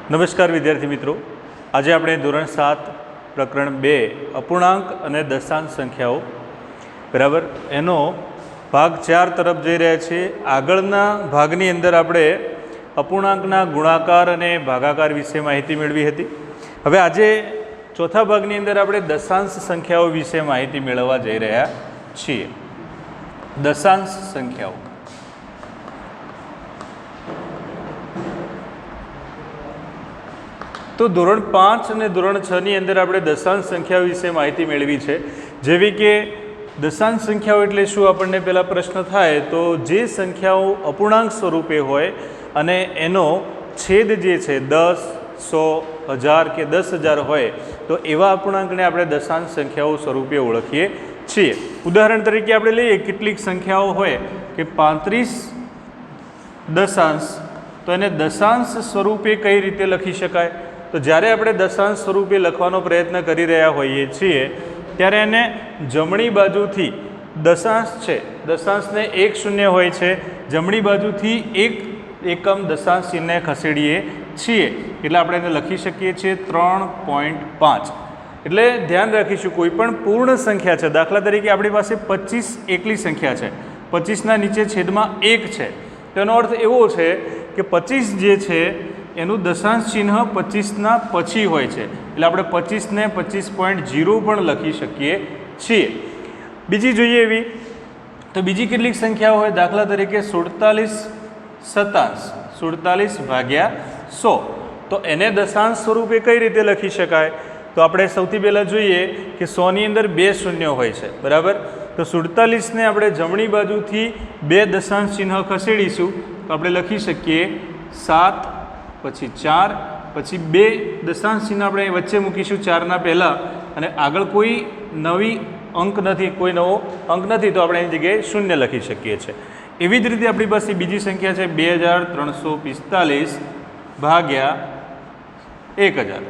નમસ્કાર વિદ્યાર્થી મિત્રો, આજે આપણે ધોરણ 7 પ્રકરણ 2 અપૂર્ણાંક અને દશાંશ સંખ્યાઓ બરાબર એનો ભાગ 4 તરફ જઈ રહ્યા છીએ। આગળના ભાગની અંદર આપણે અપૂર્ણાંકના ગુણાકાર અને ભાગાકાર વિશે માહિતી મેળવી હતી। હવે આજે ચોથા ભાગની અંદર આપણે દશાંશ સંખ્યાઓ વિશે માહિતી મેળવવા જઈ રહ્યા છીએ। દશાંશ સંખ્યાઓ तो ધોરણ 5 અને ધોરણ 6 ની અંદર આપણે દશાંશ સંખ્યાઓ વિશે માહિતી મેળવી છે। જેવી કે દશાંશ સંખ્યાઓ એટલે શું, આપણને પહેલા પ્રશ્ન થાય તો જે સંખ્યાઓ અપૂર્ણાંક સ્વરૂપે હોય અને એનો છેદ જે છે 10, 100, 1000 કે 10,000 હોય તો એવા અપૂર્ણાંકને આપણે દશાંશ સંખ્યાઓ સ્વરૂપે ઓળખીએ છીએ। ઉદાહરણ તરીકે આપણે લઈએ કેટલીક સંખ્યાઓ હોય કે 35 દશાંશ, તો એને દશાંશ સ્વરૂપે કઈ રીતે લખી શકાય? તો જ્યારે આપણે દશાંશ સ્વરૂપે લખવાનો પ્રયત્ન કરી રહ્યા હોઈએ છીએ ત્યારે એને જમણી બાજુથી દશાંશ છે, દશાંશને 1 0 હોય છે, જમણી બાજુથી એક એકમ દશાંશ ચિહ્નને ખસેડીએ છીએ એટલે આપણે એને લખી શકીએ છીએ 3.5। એટલે ધ્યાન રાખીશું, કોઈ પણ પૂર્ણ સંખ્યા છે, દાખલા તરીકે આપણી પાસે 25 એકલી સંખ્યા છે, 25ના નીચે છેદમાં 1 છે, તેનો અર્થ એવો છે કે 25 જે છે એનું દશાંશ ચિહ્ન 25ના પછી હોય છે એટલે આપણે 25ને 25.0 પણ લખી શકીએ છીએ। બીજી જોઈએ એવી તો બીજી કેટલીક સંખ્યાઓ હોય, દાખલા તરીકે 47 શતાંશ, 47 ભાગ્યા 100, તો એને દશાંશ સ્વરૂપે કઈ રીતે લખી શકાય? તો આપણે સૌથી પહેલાં જોઈએ કે 100ની અંદર 2 શૂન્ય હોય છે બરાબર, તો 47ને આપણે જમણી બાજુથી 2 દશાંશ ચિહ્ન ખસેડીશું તો આપણે લખી શકીએ 7 પછી 4 પછી 2 દશાંશ ચિહ્ન આપણે વચ્ચે મૂકીશું 4ના પહેલાં અને આગળ કોઈ નવી અંક નથી, કોઈ નવો અંક નથી તો આપણે એની જગ્યાએ 0 લખી શકીએ છીએ। એવી જ રીતે આપણી પાસે બીજી સંખ્યા છે 2345 ભાગ્યા 1000,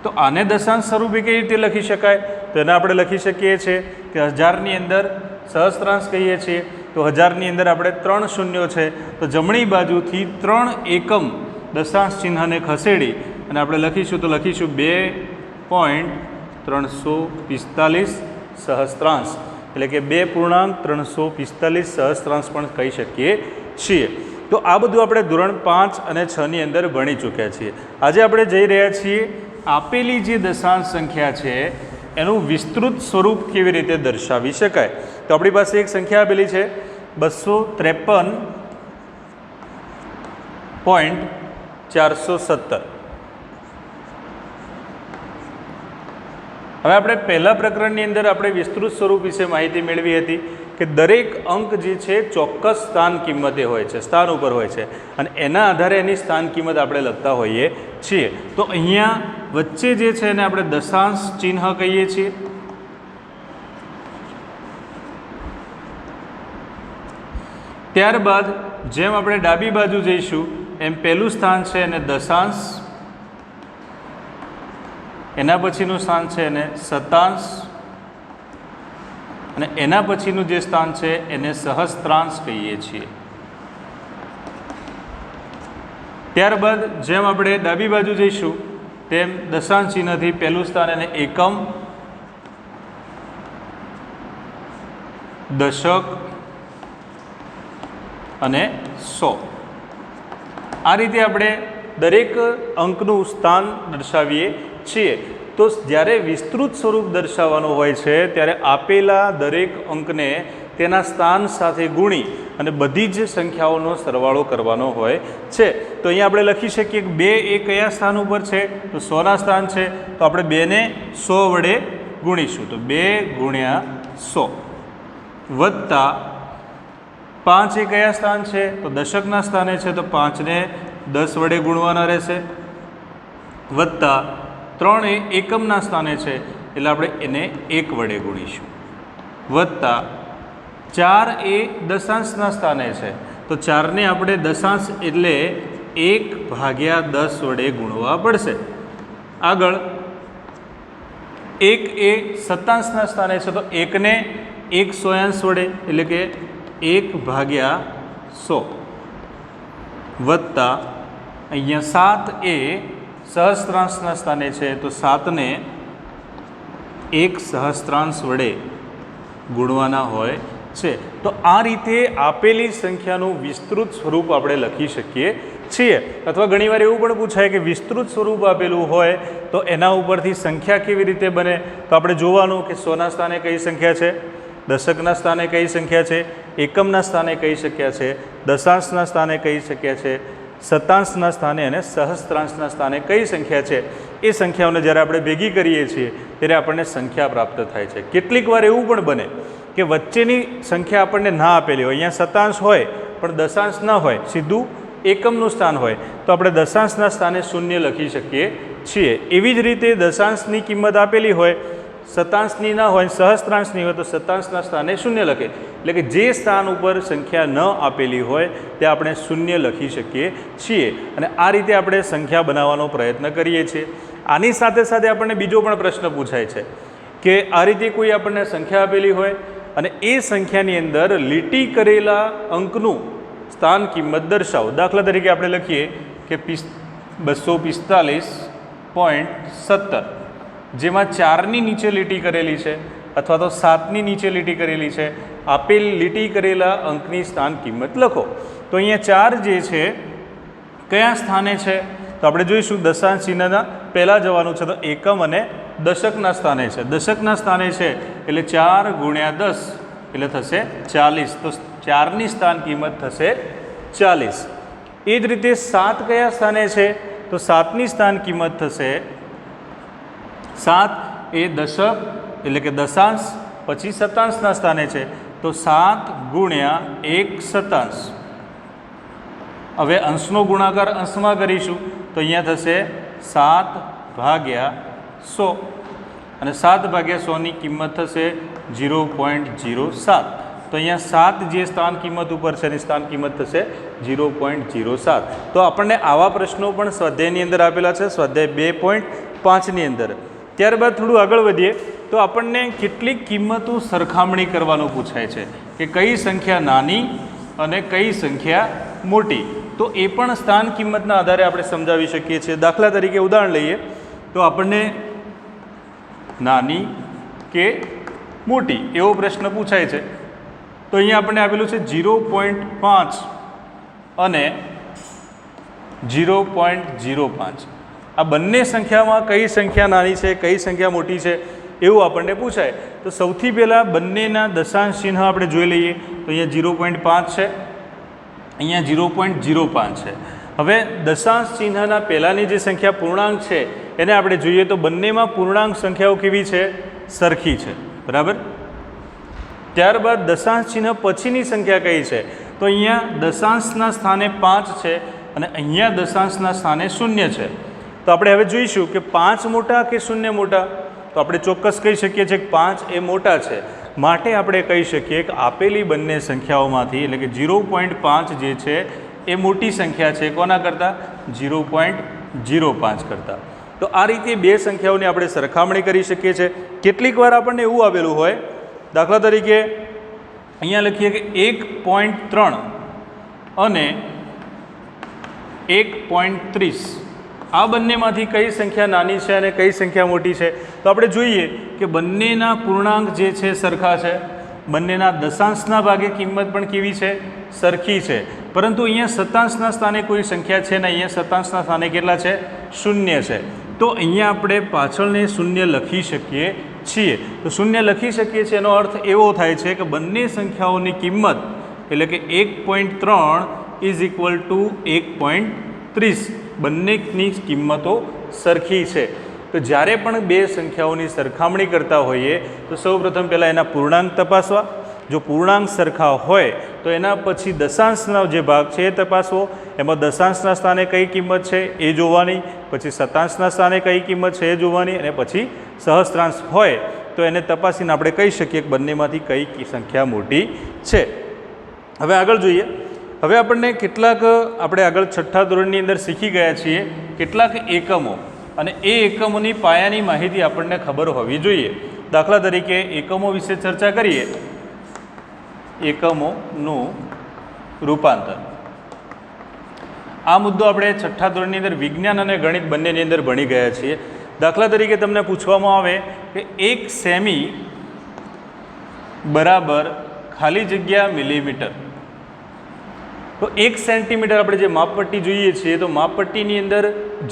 તો આને દશાંશ સ્વરૂપે કઈ રીતે લખી શકાય? તો એને આપણે લખી શકીએ છીએ કે 1000ની અંદર સહસ્ત્રાંશ કહીએ છીએ તો 1000ની અંદર આપણે 3 શૂન્યો છે તો જમણી બાજુથી 3 એકમ દશાંશ ચિહ્નને ખસેડી અને આપણે લખીશું તો લખીશું 2.345 સહસ્ત્રાંશ એટલે કે 2.345 સહસ્ત્રાંશ પણ કહી શકીએ છીએ। તો આ બધું આપણે ધોરણ 5 અને 6 ની અંદર ભણી ચૂક્યા છીએ। આજે આપણે જઈ રહ્યા છીએ આપેલી જે દશાંશ સંખ્યા છે એનું વિસ્તૃત સ્વરૂપ કેવી રીતે દર્શાવી શકાય। તો આપણી પાસે એક સંખ્યા આપેલી છે 253.417। હવે આપણે પહેલા પ્રકરણની અંદર આપણે વિસ્તૃત સ્વરૂપ વિશે માહિતી મેળવી હતી કે દરેક અંક જે છે ચોક્કસ સ્થાન કિંમતે હોય છે, સ્થાન ઉપર હોય છે અને એના આધારે એની સ્થાન કિંમત આપણે લખતા હોઈએ છીએ। તો અહીંયા વચ્ચે જે છે એને આપણે દશાંશ ચિહ્ન કહીએ છીએ। ત્યારબાદ જેમ આપણે ડાબી બાજુ જઈશું એમ પહેલું સ્થાન છે એને દશાંશ, એના પછીનું સ્થાન છે એને શતાંશ અને એના પછીનું જે સ્થાન છે એને સહસ્ત્રાંશ કહીએ છીએ। ત્યારબાદ જેમ આપણે ડાબી બાજુ જઈશું તેમ દશાંશ ચિહ્નથી પહેલું સ્થાન એને એકમ, દશક અને 100, આ રીતે આપણે દરેક અંકનું સ્થાન દર્શાવીએ છીએ। તો જ્યારે વિસ્તૃત સ્વરૂપ દર્શાવવાનું હોય છે ત્યારે આપેલા દરેક અંકને તેના સ્થાન સાથે ગુણી અને બધી જ સંખ્યાઓનો સરવાળો કરવાનો હોય છે। તો અહીંયા આપણે લખી શકીએ કે 2 એ કયા સ્થાન ઉપર છે? તો 100ના સ્થાન છે તો આપણે 2ને 100 વડે ગુણીશું તો 2 ગુણ્યા 100 વત્તા 5 એ કયા સ્થાન છે? તો દશકના સ્થાને છે તો 5ને 10 વડે ગુણવાના રહેશે વત્તા 3 એ એકમના સ્થાને છે એટલે આપણે એને 1 વડે ગુણીશું વત્તા 4 એ દશાંશના સ્થાને છે તો 4ને આપણે દશાંશ એટલે 1/10 વડે ગુણવા પડશે। આગળ 1 એ શતાંશના સ્થાને છે તો 1ને 1 સોયાંશ વડે એટલે કે 1/100 વત્તા અહીંયા 7 એ સહસ્ત્રાંશના સ્થાને છે, તો 7ને 1 સહસ્ત્રાંશ વડે ગુણવાના હોય છે. તો આ રીતે આપેલી સંખ્યાનું વિસ્તૃત સ્વરૂપ આપણે લખી શકીએ છીએ. અથવા ઘણીવાર એવું પણ પૂછાય કે વિસ્તૃત સ્વરૂપ આપેલું હોય તો એના ઉપરથી સંખ્યા કેવી રીતે બને. તો આપણે જોવાનું કે 100ના સ્થાને કઈ સંખ્યા છે, દશકના સ્થાને કઈ સંખ્યા છે, એકમના સ્થાને કઈ સંખ્યા છે, દશાંશના સ્થાને કઈ સંખ્યા છે, શતાંશના સ્થાને અને સહસ્ત્રાંશના સ્થાને કઈ સંખ્યા છે. એ સંખ્યાઓને જ્યારે આપણે ભેગી કરીએ છીએ ત્યારે આપણને સંખ્યા પ્રાપ્ત થાય છે. કેટલીક વાર એવું પણ બને કે વચ્ચેની સંખ્યા આપણને ના આપેલી હોય, અહીંયા શતાંશ હોય પણ દશાંશ ન હોય, સીધું એકમનું સ્થાન હોય, તો આપણે દશાંશના સ્થાને 0 લખી શકીએ છીએ. એવી જ રીતે દશાંશની કિંમત આપેલી હોય, શતાંશની ના હોય, સહસ્ત્રાંશની હોય, તો શતાંશના સ્થાને 0 લખે. એટલે કે જે સ્થાન ઉપર સંખ્યા ન આપેલી હોય તે આપણે 0 લખી શકીએ છીએ. અને આ રીતે આપણે સંખ્યા બનાવવાનો પ્રયત્ન કરીએ છીએ. આની સાથે સાથે આપણને બીજો પણ પ્રશ્ન પૂછાય છે કે આ રીતે કોઈ આપણને સંખ્યા આપેલી હોય અને એ સંખ્યાની અંદર લીટી કરેલા અંકનું સ્થાન કિંમત દર્શાવો. દાખલા તરીકે આપણે લખીએ કે 245.17, જેમાં 4ની નીચે લીટી કરેલી છે અથવા તો 7ની નીચે લીટી કરેલી છે. આપેલ લીટી કરેલા અંકની સ્થાન કિંમત લખો. તો અહીંયા 4 જે છે કયા સ્થાને છે, તો આપણે જોઈશું દશાંશ ચિહ્નના પહેલાં જવાનું છે, તો એકમ અને દશકના સ્થાને છે. દશકના સ્થાને છે એટલે 4 × 10 એટલે થશે 40. તો 4ની સ્થાન કિંમત થશે 40. એ જ રીતે 7 કયા સ્થાને છે, તો 7ની સ્થાન કિંમત થશે 7 એ દશક એટલે કે દશાંશ, પછી શતાંશના સ્થાને છે, તો 7 × 1 શતાંશ. હવે અંશનો ગુણાકાર અંશમાં કરીશું તો અહીંયા થશે 7/100 અને 7/100ની કિંમત થશે 0.07. તો અહીંયા 7 જે સ્થાન કિંમત ઉપર છે એની સ્થાન કિંમત થશે 0.07. તો આપણને આવા પ્રશ્નો પણ સ્વાધ્યાયની અંદર આપેલા છે, સ્વાધ્યાય 2.5ની અંદર. ત્યારબાદ થોડું આગળ વધીએ તો આપણને કેટલીક કિંમતો સરખામણી કરવાનું પૂછાય છે કે કઈ સંખ્યા નાની અને કઈ સંખ્યા મોટી. તો એ પણ સ્થાન કિંમતના આધારે આપણે સમજાવી શકીએ છીએ. દાખલા તરીકે ઉદાહરણ લઈએ તો આપણને નાની કે મોટી એવો પ્રશ્ન પૂછાય છે. તો અહીંયા આપણને આપેલું છે 0.5 અને 0.05. આ બંને સંખ્યામાં કઈ સંખ્યા નાની છે, કઈ સંખ્યા મોટી છે એવું આપણને પૂછાય. તો સૌથી પહેલાં બંનેના દશાંશ ચિહ્ન આપણે જોઈ લઈએ. તો અહીંયા 0.5 છે, અહીંયા 0.05 છે. હવે દશાંશ ચિહ્નના પહેલાંની જે સંખ્યા પૂર્ણાંક છે એને આપણે જોઈએ તો બંનેમાં પૂર્ણાંક સંખ્યાઓ કેવી છે, સરખી છે. બરાબર. ત્યારબાદ દશાંશ ચિહ્ન પછીની સંખ્યા કઈ છે, તો અહીંયા દશાંશના સ્થાને 5 છે અને અહીંયા દશાંશના સ્થાને 0 છે. તો આપણે હવે જોઈશું કે 5 મોટા કે 0 મોટા. તો આપણે ચોક્કસ કહી શકીએ છીએ કે 5 એ મોટા છે. માટે આપણે કહી શકીએ કે આપેલી બંને સંખ્યાઓમાંથી એટલે કે 0.5 જે છે એ મોટી સંખ્યા છે કોના કરતાં, 0.05 કરતાં. તો આ રીતે બે સંખ્યાઓની આપણે સરખામણી કરી શકીએ છીએ. કેટલીક વાર આપણને એવું આવેલું હોય, દાખલા તરીકે અહીંયા લખીએ કે 1.3 અને 1.30. આ બંનેમાંથી કઈ સંખ્યા નાની છે અને કઈ સંખ્યા મોટી છે. તો આપણે જોઈએ કે બંનેના પૂર્ણાંક જે છે સરખા છે, બંનેના દશાંશના ભાગે કિંમત પણ કેવી છે, સરખી છે. પરંતુ અહીંયા શતાંશના સ્થાને કોઈ સંખ્યા છે ને અહીંયા શતાંશના સ્થાને કેટલા છે, 0 છે. તો અહીંયા આપણે પાછળને 0 લખી શકીએ છીએ. તો 0 લખી શકીએ છીએ એનો અર્થ એવો થાય છે કે બંને સંખ્યાઓની કિંમત એટલે કે 1.3 ઇઝ ઇક્વલ ટુ 1.30. બંનેની કિંમતો સરખી છે. તો જ્યારે પણ બે સંખ્યાઓની સરખામણી કરતા હોઈએ તો સૌપ્રથમ પહેલાં એના પૂર્ણાંક તપાસવા. જો પૂર્ણાંક સરખા હોય તો એના પછી દશાંશનો જે ભાગ છે એ તપાસવો. એમાં દશાંશના સ્થાને કઈ કિંમત છે એ જોવાની, પછી શતાંશના સ્થાને કઈ કિંમત છે એ જોવાની, અને પછી સહસ્ત્રાંશ હોય તો એને તપાસીને આપણે કહી શકીએ કે બંનેમાંથી કઈ સંખ્યા મોટી છે. હવે આગળ જોઈએ. હવે આપણને કેટલાક આપણે આગળ છઠ્ઠા ધોરણની અંદર શીખી ગયા છીએ કેટલાક એકમો, અને એ એકમોની પાયાની માહિતી આપણને ખબર હોવી જોઈએ. દાખલા તરીકે એકમો વિશે ચર્ચા કરીએ. એકમોનું રૂપાંતર. આ મુદ્દો આપણે છઠ્ઠા ધોરણની અંદર વિજ્ઞાન અને ગણિત બંનેની અંદર ભણી ગયા છીએ. દાખલા તરીકે તમને પૂછવામાં આવે કે 1 સેમી બરાબર ખાલી જગ્યા મિલીમીટર. તો 1 સેન્ટીમીટર આપણે જે માપપટ્ટી જોઈએ છીએ તો માપપટ્ટીની અંદર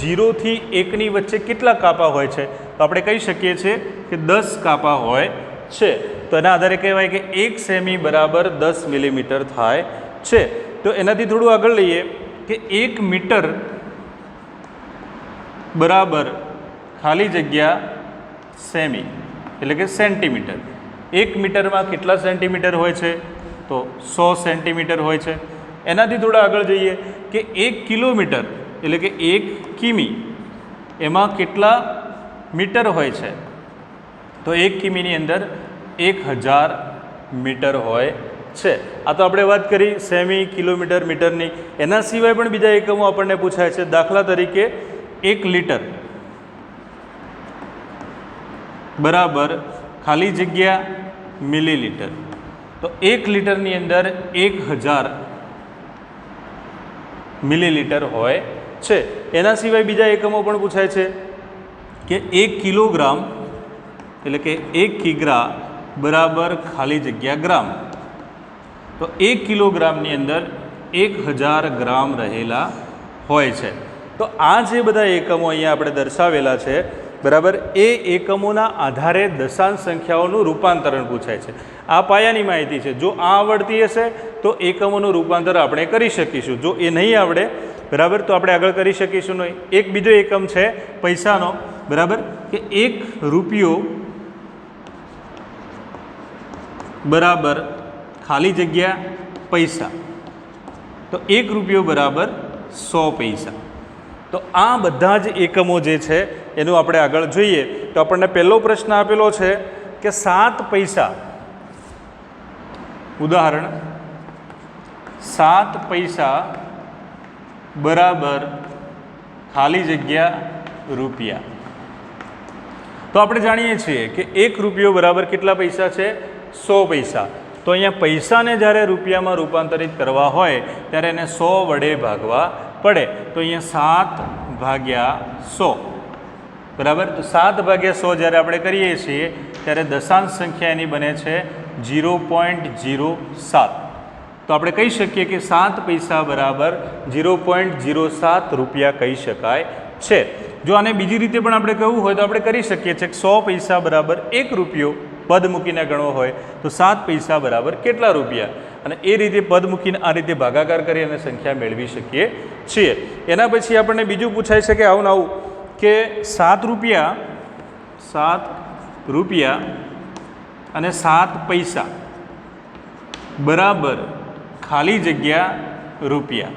0 થી 1ની વચ્ચે કેટલા કાપા હોય છે? તો આપણે કહી શકીએ છીએ કે 10 કાપા હોય છે. તો એના આધારે કહેવાય કે 1 સેમી બરાબર 10 મિલીમીટર થાય છે. તો એનાથી થોડું આગળ લઈએ કે 1 મીટર બરાબર ખાલી જગ્યા સેમી એટલે કે સેન્ટીમીટર. 1 મીટરમાં કેટલા સેન્ટીમીટર હોય છે? તો 100 સેન્ટીમીટર હોય છે. એનાથી થોડા આગળ જઈએ કે 1 કિલોમીટર એટલે કે 1 કિમી એમાં કેટલા મીટર હોય છે? તો 1 કિમીની અંદર 1000 મીટર હોય છે. આ તો આપણે વાત કરી સેમી, કિલોમીટર, મીટરની. એના સિવાય પણ બીજા એકમો આપણને પૂછાય છે. દાખલા તરીકે 1 લીટર બરાબર ખાલી જગ્યા મિલીલીટર. તો 1 લીટરની અંદર 1000 મિલીલીટર હોય છે. એના સિવાય બીજા એકમો પણ પૂછાય છે કે 1 કિલોગ્રામ એટલે કે 1 કિગ્રા બરાબર ખાલી જગ્યા ગ્રામ. તો 1 કિલોગ્રામની અંદર 1000 ગ્રામ રહેલા હોય છે. તો આ જે બધા એકમો અહીંયા આપણે દર્શાવેલા છે બરાબર, એ એકમોના આધારે દશાંશ સંખ્યાઓનું રૂપાંતરણ પૂછાય છે. આ પાયાની માહિતી છે. જો આ આવડતી હશે તો એકમોનું રૂપાંતર આપણે કરી શકીશું. જો એ નહીં આવડે બરાબર તો આપણે આગળ કરી શકીશું નહીં. એક બીજો એકમ છે પૈસાનો બરાબર, કે 1 રૂપિયો બરાબર ખાલી જગ્યા પૈસા. તો 1 રૂપિયો બરાબર 100 પૈસા. તો આ બધા જ એકમો જે છે એનું આપણે આગળ જોઈએ તો આપણને પહેલો પ્રશ્ન આપેલો છે કે 7 પૈસા, ઉદાહરણ 7 પૈસા બરાબર ખાલી જગ્યા રૂપિયા. તો આપણે જાણીએ છીએ કે 1 રૂપિયો બરાબર કેટલા પૈસા છે? 100 પૈસા. તો અહીંયા પૈસાને જ્યારે રૂપિયામાં રૂપાંતરિત કરવા હોય ત્યારે એને 100 વડે ભાગવા પડે. તો અહીંયા 7 ભાગ્યા 100 બરાબર. તો 7 ભાગ્યા 100 જ્યારે આપણે કરીએ છીએ ત્યારે દશાંશ સંખ્યા એની બને છે 0.07. તો આપણે કહી શકીએ કે 7 પૈસા બરાબર 0.07 રૂપિયા કહી શકાય છે. જો આને બીજી રીતે પણ આપણે કહેવું હોય તો આપણે કરી શકીએ છીએ કે 100 પૈસા બરાબર 1 રૂપિયો પદ મૂકીને ગણવો હોય તો 7 પૈસા બરાબર કેટલા રૂપિયા, અને એ રીતે પદ મૂકીને આ રીતે ભાગાકાર કરી અને સંખ્યા મેળવી શકીએ છીએ. એના પછી આપણને બીજું પૂછાય છે કે આવું આવું કે 7 રૂપિયા અને 7 પૈસા બરાબર ખાલી જગ્યા રૂપિયા.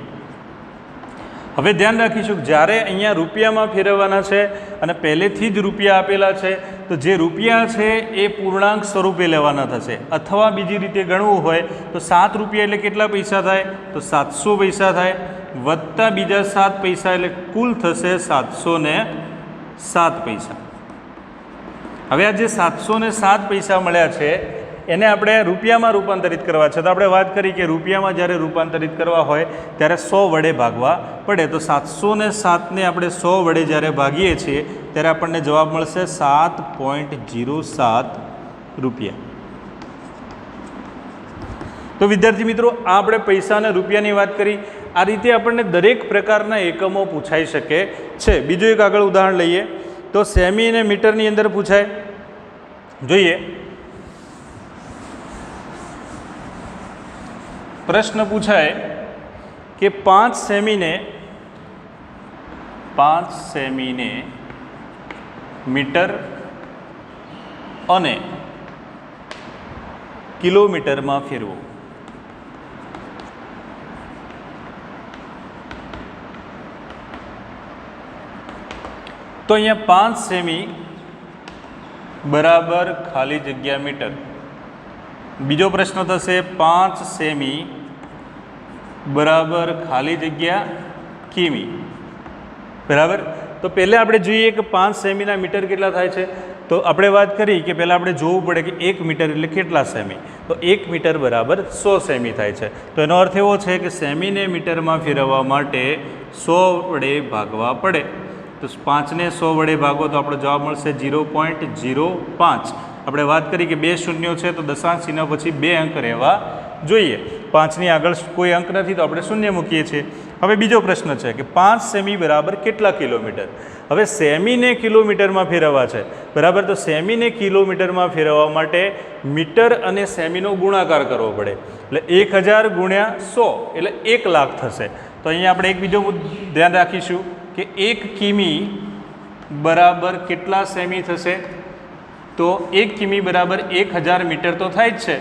હવે ધ્યાન રાખીશું જ્યારે અહીંયા રૂપિયામાં ફેરવવાના છે અને પહેલેથી જ રૂપિયા આપેલા છે તો જે રૂપિયા છે એ પૂર્ણાંક સ્વરૂપે લેવાના થશે. અથવા બીજી રીતે ગણવું હોય તો 7 રૂપિયા એટલે કેટલા પૈસા થાય? તો 700 પૈસા થાય, વત્તા બીજા 7 પૈસા એટલે કુલ થશે 707 પૈસા. હવે આ જે 707 પૈસા મળ્યા છે એને આપણે રૂપિયામાં રૂપાંતરિત કરવા છે. તો આપણે વાત કરી કે રૂપિયામાં જ્યારે રૂપાંતરિત કરવા હોય ત્યારે 100 વડે ભાગવા પડે. તો 707ને આપણે 100 વડે જ્યારે ભાગીએ છીએ ત્યારે આપણને જવાબ મળશે 7.07 રૂપિયા. તો વિદ્યાર્થી મિત્રો, આ આપણે પૈસા અને રૂપિયાની વાત કરી. આ રીતે આપણને દરેક પ્રકારના એકમો પૂછાઈ શકે છે. બીજું એક આગળ ઉદાહરણ લઈએ તો સેમી અને મીટરની અંદર પૂછાય. જોઈએ પ્રશ્ન પૂછાય કે 5 સેમીને મીટર અને કિલોમીટરમાં ફેરવો. તો અહીંયા 5 સેમી બરાબર ખાલી જગ્યા મીટર. બીજો પ્રશ્ન થશે 5 સેમી બરાબર ખાલી જગ્યા કિમી. બરાબર. તો તો પહેલાં આપણે જોઈએ કે 5 સેમીના મીટર કેટલા થાય છે. તો આપણે વાત કરી કે પહેલાં આપણે જોવું પડે કે 1 મીટર એટલે કેટલા સેમી. તો 1 મીટર બરાબર 100 સેમી થાય છે. તો એનો અર્થ એવો છે કે સેમીને મીટરમાં ફેરવવા માટે 100 વડે ભાગવા પડે. તો 5ને 100 વડે ભાગો તો આપણો જવાબ મળશે 0.05. આપણે વાત કરી કે 2 શૂન્યો છે તો દશાંશ ચિહ્ન પછી 2 અંક રહેવા જોઈએ. 5ની આગળ કોઈ અંક નથી તો આપણે શૂન્ય મૂકીએ છીએ. હવે બીજો પ્રશ્ન છે કે 5 સેમી બરાબર કેટલા કિલોમીટર. હવે સેમીને કિલોમીટરમાં ફેરવવા છે બરાબર. તો સેમીને કિલોમીટરમાં ફેરવવા માટે મીટર અને સેમીનો ગુણાકાર કરવો પડે. એટલે 1000 ગુણ્યા 100 એટલે 1 લાખ થશે. તો અહીંયા આપણે એક બીજો ધ્યાન રાખીશું કે 1 કિમી બરાબર કેટલા સેમી થશે. તો 1 કિમી બરાબર 1000 મીટર તો થાય જ છે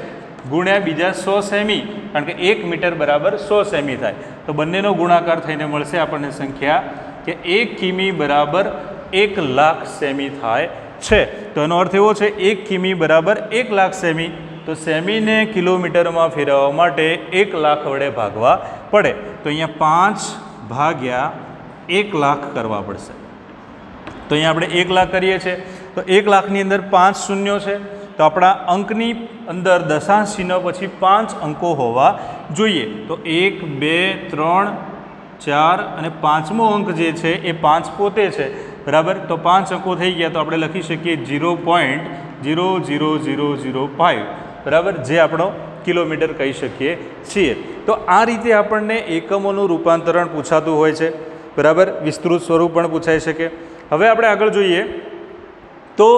ગુણ્યા બીજા 100 સેમી, કારણ કે 1 મીટર બરાબર 100 સેમી થાય. તો બંનેનો ગુણાકાર થઈને મળશે આપણને સંખ્યા કે 1 કિમી બરાબર 1 લાખ સેમી થાય છે. તો એનો અર્થ એવો છે 1 કિમી બરાબર 1 લાખ સેમી. તો સેમીને કિલોમીટરમાં ફેરવવા માટે 1 લાખ વડે ભાગવા પડે. તો અહીંયા 5 ભાગ્યા 1 લાખ કરવા પડશે. તો અહીંયા આપણે 1 લાખ કરીએ છીએ. તો 1 લાખની અંદર 5 શૂન્યો છે. તો આપણા અંકની અંદર દશાંશ ચિહ્ન પછી 5 અંકો હોવા જોઈએ. તો 1 2 3 4 અને 5મો અંક જે છે એ 5 પોતે છે બરાબર. તો 5 અંકો થઈ ગયા તો આપણે લખી શકીએ 0.00005 બરાબર, જે આપણો કિલોમીટર કહી શકીએ છીએ. તો આ રીતે આપણને એકમોનું રૂપાંતરણ પૂછાતું હોય છે બરાબર. વિસ્તૃત સ્વરૂપ પણ પૂછાઈ શકે. હવે આપણે આગળ જોઈએ તો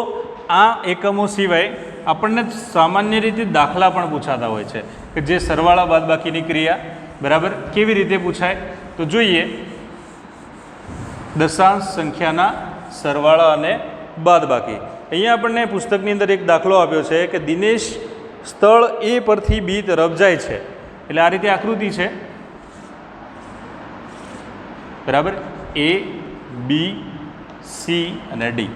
આ એકમો સિવાય આપણને સામાન્ય રીતે દાખલા પણ પૂછાતા હોય છે કે જે સરવાળા બાદબાકીની ક્રિયા બરાબર કેવી રીતે પૂછાય. તો જોઈએ દશાંશ સંખ્યાના સરવાળા અને બાદબાકી. અહીંયા આપણને પુસ્તકની અંદર એક દાખલો આપ્યો છે કે દિનેશ સ્થળ એ પરથી બી તરફ જાય છે. એટલે આ રીતે આકૃતિ છે બરાબર. એ બી સી અને ડી.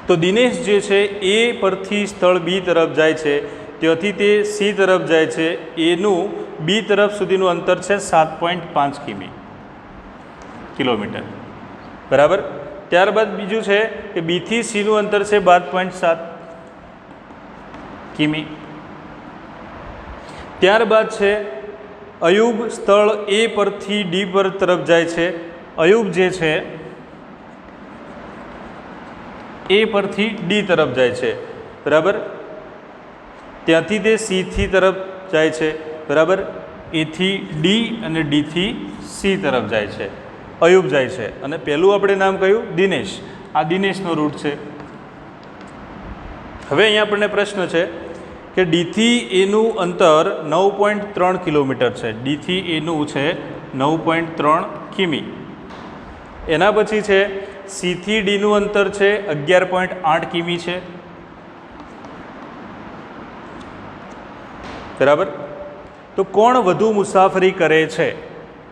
તો દિનેશ જે છે એ પરથી સ્થળ બી તરફ જાય છે, ત્યાંથી તે સી તરફ જાય છે. એનું બી તરફ સુધીનું અંતર છે 7.5 કિલોમીટર બરાબર. ત્યારબાદ બીજું છે કે બીથી સીનું અંતર છે 12.7 કિમી. ત્યારબાદ છે અયુબ સ્થળ એ પરથી ડી પર તરફ જાય છે. અયુબ જે છે એ પરથી ડી તરફ જાય છે બરાબર. ત્યાંથી તે સીથી તરફ જાય છે બરાબર. એથી ડી અને ડીથી સી તરફ જાય છે. અયુબ જાય છે અને પહેલું આપણે નામ કયું દિનેશ. આ દિનેશનો રૂટ છે. હવે અહીંયા આપણને પ્રશ્ન છે કે ડીથી એનું અંતર 9.3 કિલોમીટર છે. ડીથી એનું છે 9.3 કિમી. એના પછી છે સીથી ડીનું અંતર છે 11.8 કિમી છે બરાબર. તો કોણ વધુ મુસાફરી કરે છે.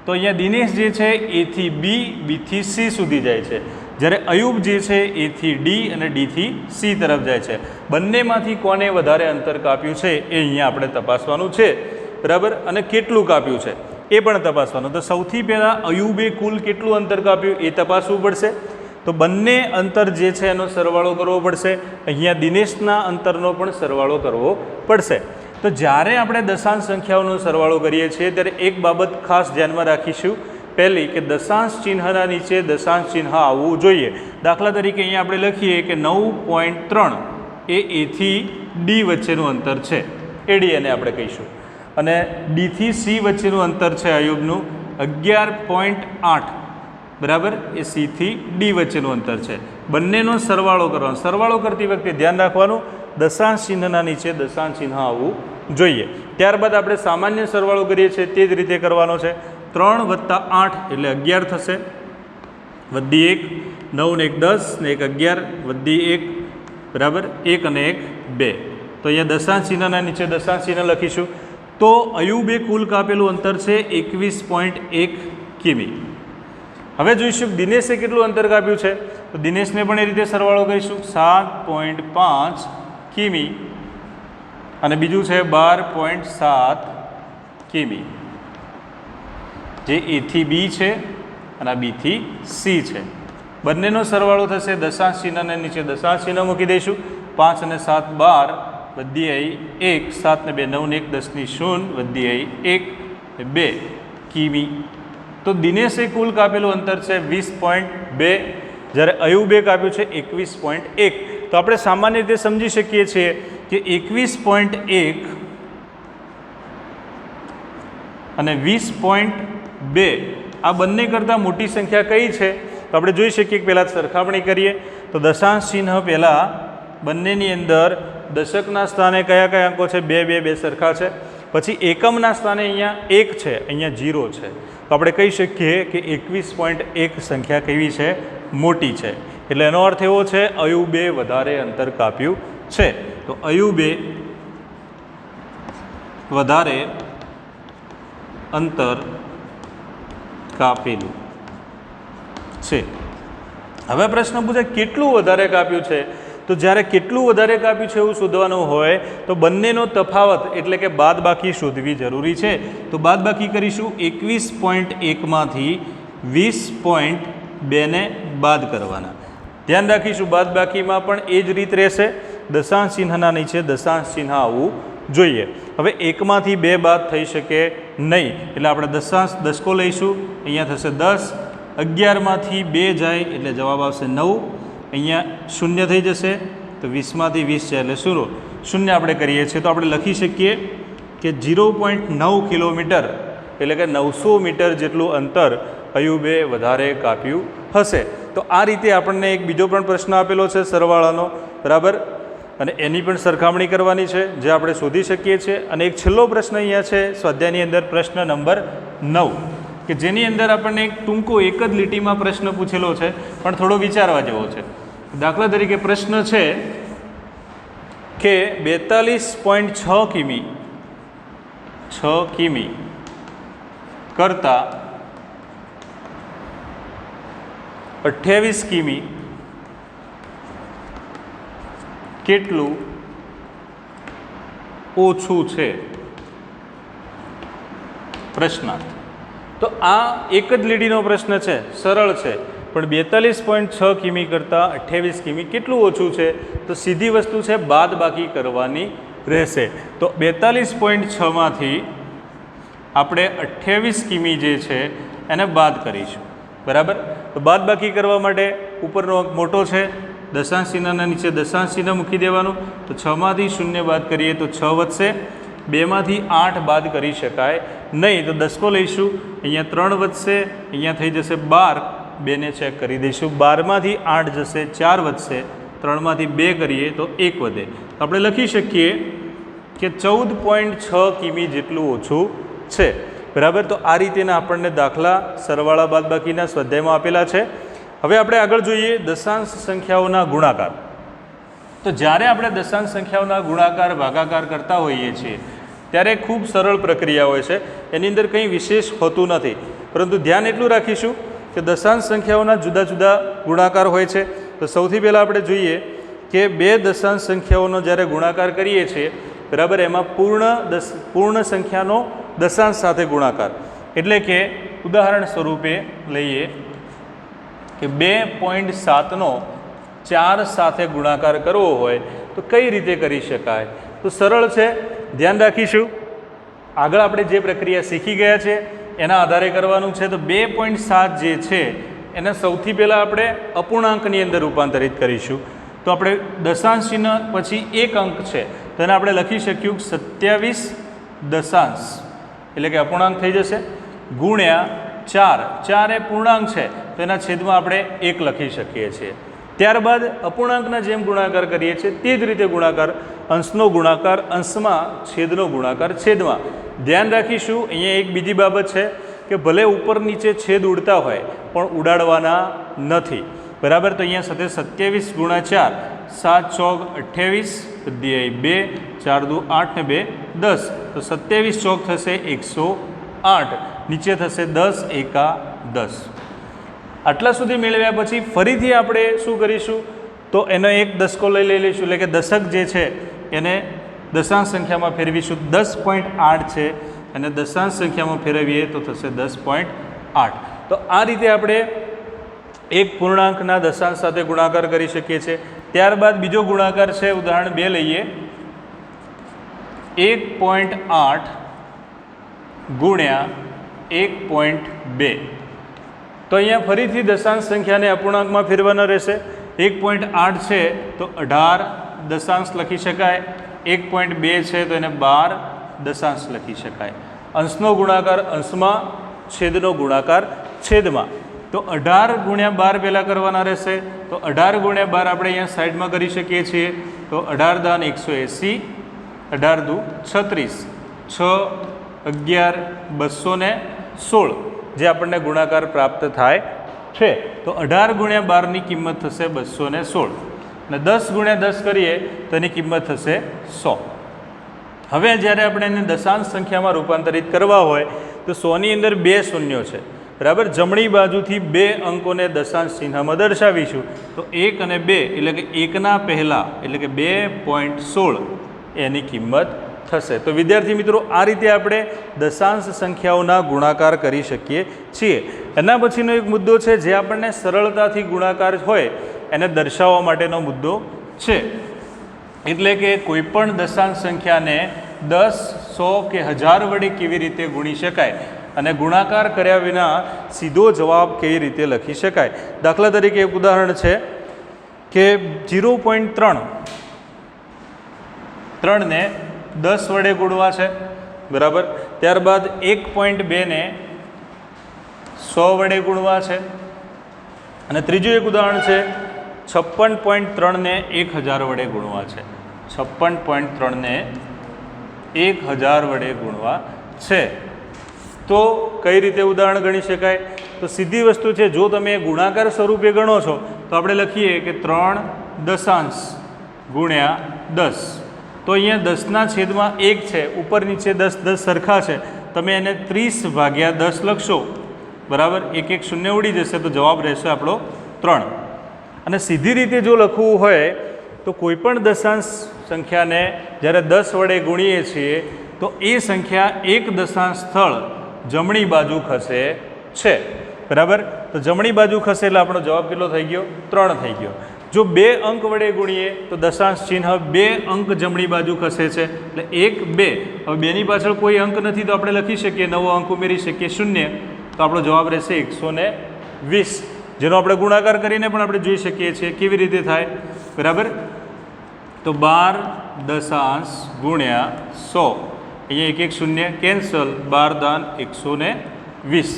તો અહીંયા દિનેશ જે છે એથી બી, બીથી સી સુધી જાય છે, જ્યારે અયુબ જે છે એથી ડી અને ડીથી સી તરફ જાય છે. બંનેમાંથી કોને વધારે અંતર કાપ્યું છે એ અહીંયા આપણે તપાસવાનું છે બરાબર. અને કેટલું કાપ્યું છે એ પણ તપાસવાનું. તો સૌથી પહેલાં અયુબે કુલ કેટલું અંતર કાપ્યું એ તપાસવું પડશે. તો બંને અંતર જે છે એનો સરવાળો કરવો પડશે. અહીંયા દિનેશના અંતરનો પણ સરવાળો કરવો પડશે. તો જ્યારે આપણે દશાંશ સંખ્યાઓનો સરવાળો કરીએ છીએ ત્યારે એક બાબત ખાસ ધ્યાનમાં રાખીશું. પહેલી કે દશાંશ ચિહ્નના નીચે દશાંશ ચિહ્ન આવવું જોઈએ. દાખલા તરીકે અહીંયા આપણે લખીએ કે 9.3 એ એથી ડી વચ્ચેનું અંતર છે, એડી એને આપણે કહીશું. અને ડીથી સી વચ્ચેનું અંતર છે અયુબનું 11.8 બરાબર. એ સીથી ડી વચ્ચેનું અંતર છે. બંનેનો સરવાળો કરવાનો. સરવાળો કરતી વખતે ધ્યાન રાખવાનું દશાંશ ચિહ્નના નીચે દશાંશ ચિહ્ન આવવું જોઈએ. ત્યારબાદ આપણે સામાન્ય સરવાળો કરીએ છીએ તે જ રીતે કરવાનો છે. 3 + 8 એટલે 11 થશે, વધી 1, 9 ને 1 10 ને 1 11, વધી 1 બરાબર. 1 અને 1 2. તો અહીંયા દશાંશ ચિહ્નના નીચે દશાંશ ચિહ્ન લખીશું. તો અયુબે કુલ કાપેલું અંતર છે 21.1 કિમી. હવે જોઈશું દિનેશે કેટલું અંતર કાપ્યું છે. તો દિનેશને પણ એ રીતે સરવાળો કરીશું. 7.5 કિમી અને બીજું છે 12.7 કિમી, જે એથી બી છે અને આ બીથી સી છે. બંનેનો સરવાળો થશે, દશાંશ ચિહ્નને નીચે દશાંશ ચિહ્ન મૂકી દઈશું. 5 અને 7 12, વધી આવી 1, 7 ને 2 9 ને 1 10 ની 0, વધી આવી 1 2 કિમી. તો દિનેશે કુલ કાપેલું અંતર છે 20.2, જ્યારે અયુબે કાપ્યું છે 21.1. તો આપણે સામાન્ય રીતે સમજી શકીએ છીએ કે 21.1 અને 20.2 આ બંને કરતાં મોટી સંખ્યા કઈ છે? તો આપણે જોઈ શકીએ કે પહેલાં સરખામણી કરીએ તો દશાંશ ચિહ્ન પહેલાં બંનેની અંદર દશકના સ્થાને કયા કયા અંકો છે? 2 2 2 સરખા છે. પછી એકમના સ્થાને અહીંયા 1 છે, અહીંયા 0 છે. તો આપણે કહી શકીએ કે 21.1 સંખ્યા કેવી છે? મોટી છે. એટલે એનો અર્થ એવો છે અયુબે વધારે અંતર કાપ્યું છે. તો અયુબે વધારે અંતર કાપેલું છે. હવે પ્રશ્ન પૂછે કેટલું વધારે કાપ્યું છે? તો જ્યારે કેટલું વધારે કાપ્યું છે એવું શોધવાનું હોય તો બંનેનો તફાવત એટલે કે બાદબાકી શોધવી જરૂરી છે. તો બાદબાકી કરીશું. 21.1માંથી 20.2 ને બાદ કરવાના. ધ્યાન રાખીશું બાદબાકીમાં પણ એ જ રીત રહેશે. દશાંશ ચિહ્નના નીચે દશાંશ ચિહ્ન આવવું જોઈએ. હવે 1માંથી 2 બાદ થઈ શકે નહીં, એટલે આપણે દશકો લઈશું. અહીંયા થશે 10. 11માંથી 2 જાય એટલે જવાબ આવશે 9. અહીંયા 0 થઈ જશે તો 20માંથી 20 છે એટલે 0 આપણે કરીએ છીએ તો આપણે લખી શકીએ કે 0.9 કિલોમીટર એટલે કે 900 મીટર જેટલું અંતર અયુબે વધારે કાપ્યું હશે. તો આ રીતે આપણને એક બીજો પણ પ્રશ્ન આપેલો છે સરવાળાનો, બરાબર, અને એની પણ સરખામણી કરવાની છે જે આપણે શોધી શકીએ છીએ. અને એક છેલ્લો પ્રશ્ન અહીંયા છે સ્વાધ્યાયની અંદર, પ્રશ્ન નંબર 9, કે જેની અંદર આપણને એક ટૂંકો એક જ લીટીમાં પ્રશ્ન પૂછેલો છે પણ થોડો વિચારવા જેવો છે. દાખલા તરીકે પ્રશ્ન છે કે 42.6 કિમી કરતાં 28 કિમી કેટલું ઓછું છે? પ્રશ્નાર્થ. તો આ એક જ લીટીનો પ્રશ્ન છે, સરળ છે, પણ 42.6 કિમી કરતાં 28 કિમી કેટલું ઓછું છે? તો સીધી વસ્તુ છે બાદબાકી કરવાની રહેશે. તો 42.6માંથી આપણે 28 કિમી જે છે એને બાદ કરીશું, બરાબર. તો બાદબાકી કરવા માટે ઉપરનો અંક મોટો છે, દશાંશ ચિહ્નના નીચે દશાંશ ચિહ્ન મૂકી દેવાનું. તો 6માંથી 0 બાદ કરીએ તો 6 વધશે. 2માંથી 8 બાદ કરી શકાય નહીં, તો દસકો લઈશું. અહીંયા 3 વધશે, અહીંયા થઈ જશે 12. 2 ને ચેક કરી દઈશું. 12માંથી 8 જશે, 4 વધશે. 3માંથી 2 કરીએ તો 1 વધે. તો આપણે લખી શકીએ કે 14.6 કિમી જેટલું ઓછું છે, બરાબર. તો આ રીતેના આપણને દાખલા સરવાળા બાદબાકીના સ્વાધ્યાયમાં આપેલા છે. હવે આપણે આગળ જોઈએ દશાંશ સંખ્યાઓના ગુણાકાર. તો જ્યારે આપણે દશાંશ સંખ્યાઓના ગુણાકાર ભાગાકાર કરતા હોઈએ છીએ ત્યારે ખૂબ સરળ પ્રક્રિયા હોય છે, એની અંદર કંઈ વિશેષ હોતું નથી. પરંતુ ધ્યાન એટલું રાખીશું કે દશાંશ સંખ્યાઓના જુદા જુદા ગુણાકાર હોય છે. તો સૌથી પહેલાં આપણે જોઈએ કે બે દશાંશ સંખ્યાઓનો જ્યારે ગુણાકાર કરીએ છીએ, બરાબર, એમાં પૂર્ણ સંખ્યાનો દશાંશ સાથે ગુણાકાર, એટલે કે ઉદાહરણ સ્વરૂપે લઈએ કે 2.7નો 4 સાથે ગુણાકાર કરવો હોય તો કઈ રીતે કરી શકાય? તો સરળ છે, ધ્યાન રાખીશું. આગળ આપણે જે પ્રક્રિયા શીખી ગયા છે એના આધારે કરવાનું છે. તો 2.7 જે છે એને સૌથી પહેલાં આપણે અપૂર્ણાંકની અંદર રૂપાંતરિત કરીશું. તો આપણે દશાંશ ચિહ્ન પછી એક અંક છે તો એને આપણે લખી શક્યું 27 દશાંશ, એટલે કે અપૂર્ણાંક થઈ જશે, ગુણ્યા 4. 4 એ પૂર્ણાંક છે તો એના છેદમાં આપણે 1 લખી શકીએ છીએ. ત્યારબાદ અપૂર્ણાંકના જેમ ગુણાકાર કરીએ છીએ તે જ રીતે ગુણાકાર, અંશનો ગુણાકાર અંશમાં, છેદનો ગુણાકાર છેદમાં. ધ્યાન રાખીશું અહીંયા એક બીજી બાબત છે કે ભલે ઉપર નીચે છેદ ઉડતા હોય પણ ઉડાડવાના નથી, બરાબર. તો અહીંયા સાથે 27 ગુણ્યા 4, 7 ચોક 28, અધ્યાય 2, 4 દુ 8 ને 2 10. તો 27 ચોક થશે 108, નીચે થશે 10 એકા 10. આટલા સુધી મેળવ્યા પછી ફરીથી આપણે શું કરીશું? તો એનો એક દસકો લઈ લઈશું, એટલે કે દશક જે છે એને દશાંશ સંખ્યામાં ફેરવીશું. 10.8 છે અને દશાંશ સંખ્યામાં ફેરવીએ તો થશે 10.8. તો તો આ રીતે આપણે એક પૂર્ણાંકના દશાંશ સાથે ગુણાકાર કરી શકીએ છીએ. ત્યારબાદ બીજો ગુણાકાર છે, ઉદાહરણ 2 લઈએ. 1.8 ગુણ્યા 1.2. તો અહીંયા ફરીથી દશાંશ સંખ્યાને અપૂર્ણાંકમાં ફેરવાના રહેશે. 1.8 છે તો 18 દશાંશ લખી શકાય. 1.2 છે તો એને 12 દશાંશ લખી શકાય. અંશનો ગુણાકાર અંશમાં, છેદનો ગુણાકાર છેદમાં. તો 18 ગુણ્યા 12 પહેલાં કરવાના રહેશે. તો 18 ગુણ્યા 12 આપણે અહીંયા સાઈડમાં કરી શકીએ છીએ. તો 18 દાન 180, 18 દુ 36, 6 11 216 જે આપણને ગુણાકાર પ્રાપ્ત થાય છે. તો 18 ગુણ્યા 12ની કિંમત થશે 216 અને 10 ગુણ્યા 10 કરીએ તો એની કિંમત થશે 100. હવે જ્યારે આપણે એને દશાંશ સંખ્યામાં રૂપાંતરિત કરવા હોય તો 100ની અંદર 2 શૂન્યો છે, બરાબર. જમણી બાજુથી 2 અંકોને દશાંશ ચિહ્નમાં દર્શાવીશું. તો 1 અને 2 એટલે કે 1ના પહેલાં એટલે કે 2.16 એની કિંમત થશે. તો વિદ્યાર્થી મિત્રો, આ રીતે આપણે દશાંશ સંખ્યાઓના ગુણાકાર કરી શકીએ છીએ. એના પછીનો એક મુદ્દો છે જે આપણને સરળતાથી ગુણાકાર હોય એને દર્શાવવા માટેનો મુદ્દો છે. એટલે કે કોઈપણ દશાંશ સંખ્યાને 10, 100 કે 1000 વડે કેવી રીતે ગુણી શકાય અને ગુણાકાર કર્યા વિના સીધો જવાબ કેવી રીતે લખી શકાય. દાખલા તરીકે એક ઉદાહરણ છે કે 0.3 ને 10 વડે ગુણવા છે, બરાબર. ત્યારબાદ 1.2 ને 100 વડે ગુણવા છે. અને ત્રીજું એક ઉદાહરણ છે 56.3 ને 1000 વડે ગુણવા છે. 56.3 ને 1000 વડે ગુણવા છે. તો કઈ રીતે ઉદાહરણ ગણી શકાય? તો સીધી વસ્તુ છે, જો તમે ગુણાકાર સ્વરૂપે ગણો છો તો આપણે લખીએ કે 3 દશાંશ ગુણ્યા 10. તો અહીંયા 10ના છેદમાં 1 છે, ઉપર નીચે 10 10 સરખા છે. તમે એને 30 ભાગ્યા 10 લખશો, બરાબર. 1 1 શૂન્ય ઉડી જશે તો જવાબ રહેશે આપણો 3. અને સીધી રીતે જો લખવું હોય તો કોઈ પણ દશાંશ સંખ્યાને જ્યારે 10 વડે ગુણીએ છીએ તો એ સંખ્યા એક દશાંશ સ્થળ જમણી બાજુ ખસે છે, બરાબર. તો જમણી બાજુ ખસે એટલે આપણો જવાબ કેટલો થઈ ગયો? 3 થઈ ગયો. જો 2 અંક વડે ગુણીએ તો દશાંશ ચિહ્ન 2 અંક જમણી બાજુ ખસે છે એટલે 1 2. હવે 2ની પાછળ કોઈ અંક નથી તો આપણે લખી શકીએ, નવો અંક ઉમેરી શકીએ 0. તો આપણો જવાબ રહેશે 120, જેનો આપણે ગુણાકાર કરીને પણ આપણે જોઈ શકીએ છીએ કેવી રીતે થાય, બરાબર. તો 12 દશાંશ ગુણ્યા 100, અહીંયા 1 1 શૂન્ય કેન્સલ, 12 દાન 120.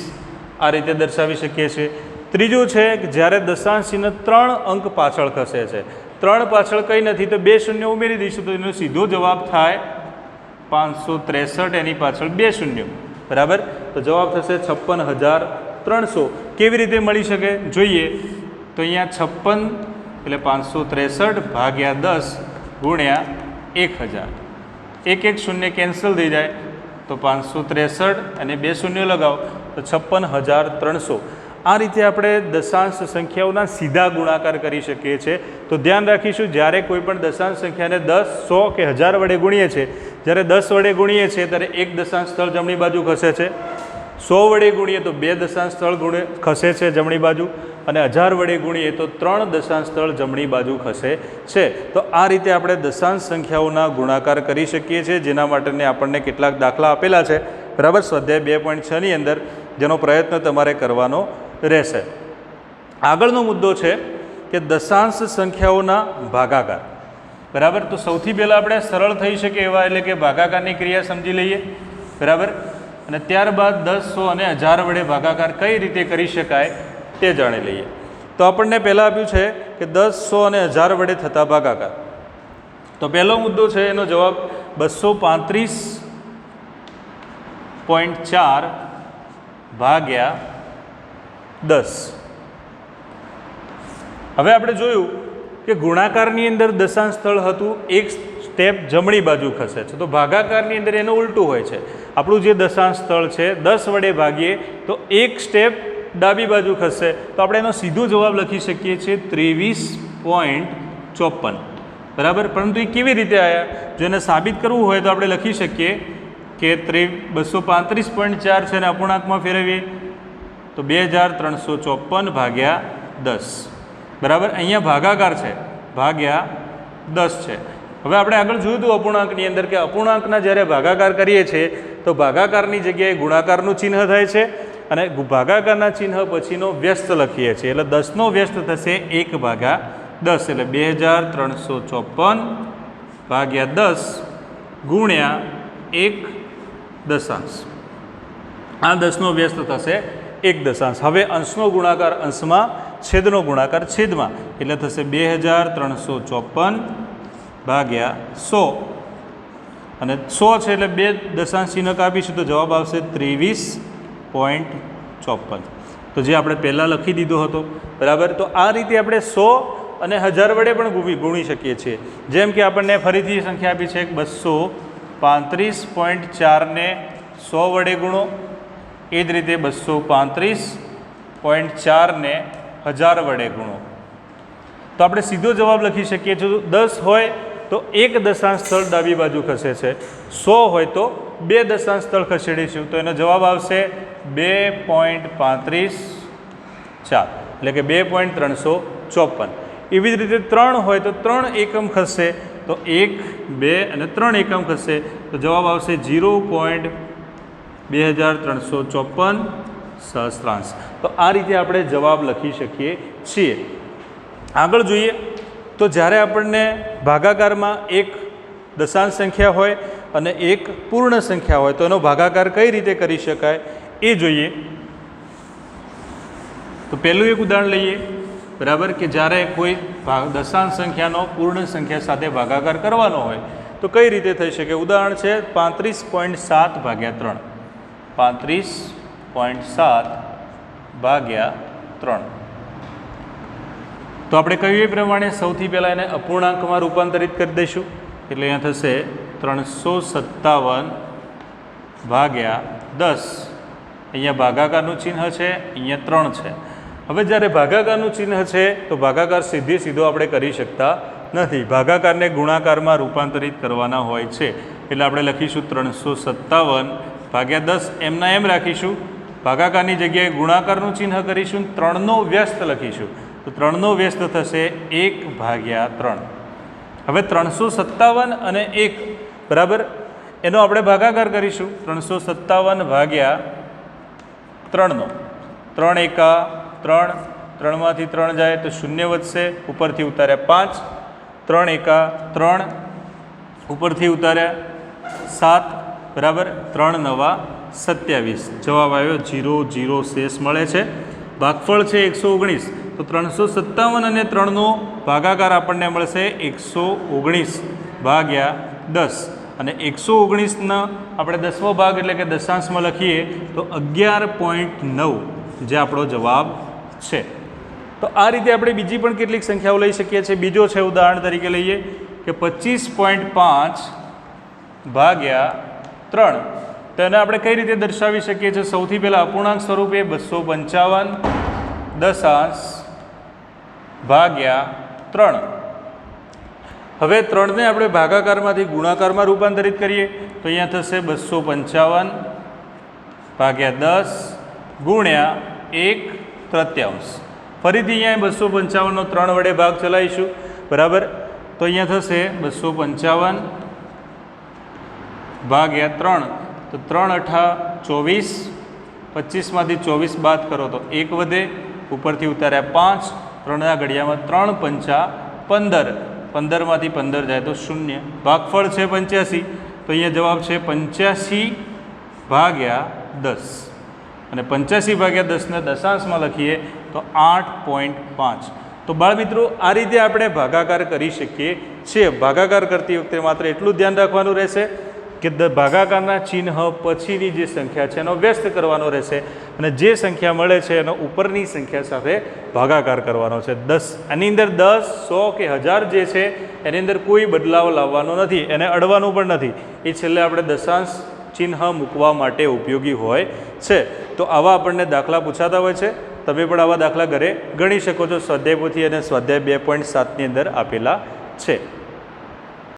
આ રીતે દર્શાવી શકીએ છીએ. ત્રીજું છે કે જ્યારે દશાંશ ચિહ્ન 3 અંક પાછળ ખસે છે, 3 પાછળ કંઈ નથી તો 2 શૂન્ય ઉમેરી દઈશું તો એનો સીધો જવાબ થાય 563. એની પાછળ 2 શૂન્ય, બરાબર. તો જવાબ થશે 56300. કેવી રીતે મળી શકે જોઈએ તો અહીંયા 56 એટલે 563 ભાગ્યા 10 ગુણ્યા 1000. 1 1 શૂન્ય કેન્સલ થઈ જાય તો 563 અને 2 શૂન્ય લગાવો તો 56300. આ રીતે આપણે દશાંશ સંખ્યાઓના સીધા ગુણાકાર કરી શકીએ છીએ. તો ધ્યાન રાખીશું, જ્યારે કોઈ પણ દશાંશ સંખ્યાને 10, 100 કે 1000 વડે ગુણીએ છીએ, જ્યારે 10 વડે ગુણીએ છીએ ત્યારે એક દશાંશ સ્થળ જમણી બાજુ ખસે છે, 100 વડે ગુણીએ તો 2 દશાંશ સ્થળ ખસે છે જમણી બાજુ, અને 1000 વડે ગુણીએ તો 3 દશાંશ સ્થળ જમણી બાજુ ખસે છે. તો આ રીતે આપણે દશાંશ સંખ્યાઓના ગુણાકાર કરી શકીએ છીએ, જેના માટેને આપણને કેટલાક દાખલા આપેલા છે, બરાબર. સ્વાધ્યાય 2.6ની અંદર જેનો પ્રયત્ન તમારે કરવાનો રહેશે. આગળનો મુદ્દો છે કે દશાંશ સંખ્યાઓના ભાગાકાર, બરાબર. તો સૌથી પહેલાં આપણે સરળ થઈ શકે એવા એટલે કે ભાગાકારની ક્રિયા સમજી લઈએ, બરાબર. અને ત્યારબાદ 10, 100 અને 1000 વડે ભાગાકાર કઈ રીતે કરી શકાય તે જાણી લઈએ. તો આપણને પહેલાં આપ્યું છે કે 10, 100 અને 1000 વડે થતા ભાગાકાર. તો પહેલો મુદ્દો છે એનો જવાબ 235.4 ભાગ્યા 10. હવે આપણે જોયું કે ગુણાકારની અંદર દશાંશ સ્થળ હતું, એક સ્ટેપ જમણી બાજુ ખસે છે. તો ભાગાકારની અંદર એનું ઉલટું હોય છે. આપણું જે દશાંશ સ્થળ છે 10 વડે ભાગીએ તો એક સ્ટેપ ડાબી બાજુ ખસશે. તો આપણે એનો સીધો જવાબ લખી શકીએ છીએ 23.54, બરાબર. પરંતુ એ કેવી રીતે આવ્યા? જો એને સાબિત કરવું હોય તો આપણે લખી શકીએ કે 235.4 છે ને અપૂર્ણાંકમાં ફેરવીએ તો 2354 ભાગ્યા 10 બરાબર. અહીંયા ભાગાકાર છે ભાગ્યા 10 છે. હવે આપણે આગળ જોયું હતું અપૂર્ણાંકની અંદર કે અપૂર્ણાંકના જ્યારે ભાગાકાર કરીએ છીએ તો ભાગાકારની જગ્યાએ ગુણાકારનું ચિહ્ન થાય છે અને ભાગાકારના ચિહ્ન પછીનો વ્યસ્ત લખીએ છીએ એટલે 10નો વ્યસ્ત થશે 1 ભાગ્યા 10 એટલે 2354 ભાગ્યા 10 ગુણ્યા 1 દશાંશ. આ 10નો વ્યસ્ત થશે 1 દશાંશ. હવે અંશનો ગુણાકાર અંશમાં, છેદનો ગુણાકાર છેદમાં એટલે થશે 2354 ભાગ્યા 100 અને 100 છે એટલે 2 દશાંશ ચિહ્ન કાપીશું તો જવાબ આવશે 23.54. તો જે આપણે પહેલાં લખી દીધો હતો બરાબર. તો આ રીતે આપણે 100 અને 1000 વડે પણ ગુણી શકીએ છીએ. જેમ કે આપણને ફરીથી સંખ્યા આપી છે 235.4 ને 100 વડે ગુણો, એ જ રીતે 235.4 ને 1000 વડે ગુણો. તો આપણે સીધો જવાબ લખી શકીએ છીએ. 10 હોય તો 1 દશાંશ સ્થળ ડાબી બાજુ ખસે છે, 100 હોય તો 2 દશાંશ સ્થળ ખસેડીશું તો એનો જવાબ આવશે 2.35 એટલે કે 2.354. એવી જ રીતે 3 હોય તો 3 એકમ ખસશે તો 1, 2 અને 3 એકમ ખસશે તો જવાબ આવશે 0.2354 સહસ્ત્રાંશ. તો આ રીતે આપણે જવાબ લખી શકીએ છીએ. આગળ જોઈએ તો જ્યારે આપણને ભાગાકારમાં એક દશાંશ સંખ્યા હોય અને એક પૂર્ણ સંખ્યા હોય તો એનો ભાગાકાર કઈ રીતે કરી શકાય એ જોઈએ. તો પહેલું એક ઉદાહરણ લઈએ બરાબર કે જ્યારે કોઈ દશાંશ સંખ્યાનો પૂર્ણ સંખ્યા સાથે ભાગાકાર કરવાનો હોય તો કઈ રીતે થઈ શકે. ઉદાહરણ છે 35.7 ભાગ્યા 3. 35.7 ભાગ્યા 3. તો આપણે કહ્યું એ પ્રમાણે સૌથી પહેલાં એને અપૂર્ણાંકમાં રૂપાંતરિત કરી દઈશું એટલે અહીંયા થશે 357 ભાગ્યા 10. અહીંયા ભાગાકારનું ચિહ્ન છે, અહીંયા 3 છે. હવે જ્યારે ભાગાકારનું ચિહ્ન છે તો ભાગાકાર સીધો આપણે કરી શકતા નથી. ભાગાકારને ગુણાકારમાં રૂપાંતરિત કરવાના હોય છે એટલે આપણે લખીશું 357 ભાગ્યા 10 એમના એમ રાખીશું. ભાગાકારની જગ્યાએ ગુણાકારનું ચિહ્ન કરીશું, 3નો વ્યસ્ત લખીશું તો 3નો વ્યસ્ત થશે 1 ભાગ્યા 3. હવે 357 અને 1 બરાબર એનો આપણે ભાગાકાર કરીશું. 357 ભાગ્યા 3નો 3 એકા 3, 3માંથી 3 જાય તો 0 વધશે, ઉપરથી ઉતાર્યા 5, 3 એકા 3, ઉપરથી ઉતાર્યા 7 બરાબર, 3 નવા 27. જવાબ આવ્યો 0, 0 શેષ મળે છે. ભાગફળ છે 119 તો 357 અને 3નો ભાગાકાર આપણને મળશે 119 ભાગ્યા 10 અને 119ના આપણે 10મો ભાગ એટલે કે દશાંશમાં લખીએ તો 11.9 જે આપણો જવાબ છે. તો આ રીતે આપણે બીજી પણ કેટલીક સંખ્યાઓ લઈ શકીએ છીએ. બીજો છે ઉદાહરણ તરીકે લઈએ કે 25.5 ભાગ્યા 3. તો એને આપણે કઈ રીતે દર્શાવી શકીએ છીએ. સૌથી પહેલાં અપૂર્ણાંક સ્વરૂપે 255 દશાંશ ભાગ્યા 3. હવે 3ને આપણે ભાગાકારમાંથી ગુણાકારમાં રૂપાંતરિત કરીએ તો અહીંયા થશે 255 ભાગ્યા 10 ગુણ્યા 1/3. ફરીથી અહીંયા 255નો 3 વડે ભાગ ચલાવીશું બરાબર. તો અહીંયા થશે 255 ભાગ્યા 3 તો 3 × 24, 25માંથી 24 બાદ કરો તો 1 વધે, ઉપરથી ઉતાર્યા 5, 3ના ઘડિયામાં 3 પંચા 15, 15માંથી 15 જાય તો 0. ભાગફળ છે 85 તો અહીંયા જવાબ છે 85 ભાગ્યા 10 અને 85 ભાગ્યા 10ને દશાંશમાં લખીએ તો 8.5. તો બાળમિત્રો આ રીતે આપણે ભાગાકાર કરી શકીએ છીએ. ભાગાકાર કરતી વખતે માત્ર એટલું ધ્યાન રાખવાનું રહેશે કે ભાગાકારના ચિહ્ન પછીની જે સંખ્યા છે એનો વ્યસ્ત કરવાનો રહેશે અને જે સંખ્યા મળે છે એનો ઉપરની સંખ્યા સાથે ભાગાકાર કરવાનો છે. 10 આની અંદર 10, 100 કે 1000 જે છે એની અંદર કોઈ બદલાવ લાવવાનો નથી, એને અડવાનું પણ નથી. એ છેલ્લે આપણે દશાંશ ચિહ્ન મૂકવા માટે ઉપયોગી હોય છે. તો આવા આપણને દાખલા પૂછાતા હોય છે. તમે પણ આવા દાખલા ઘરે ગણી શકો છો. સ્વાધ્યાય પોથી અને સ્વાધ્યાય 2.7ની અંદર આપેલા છે.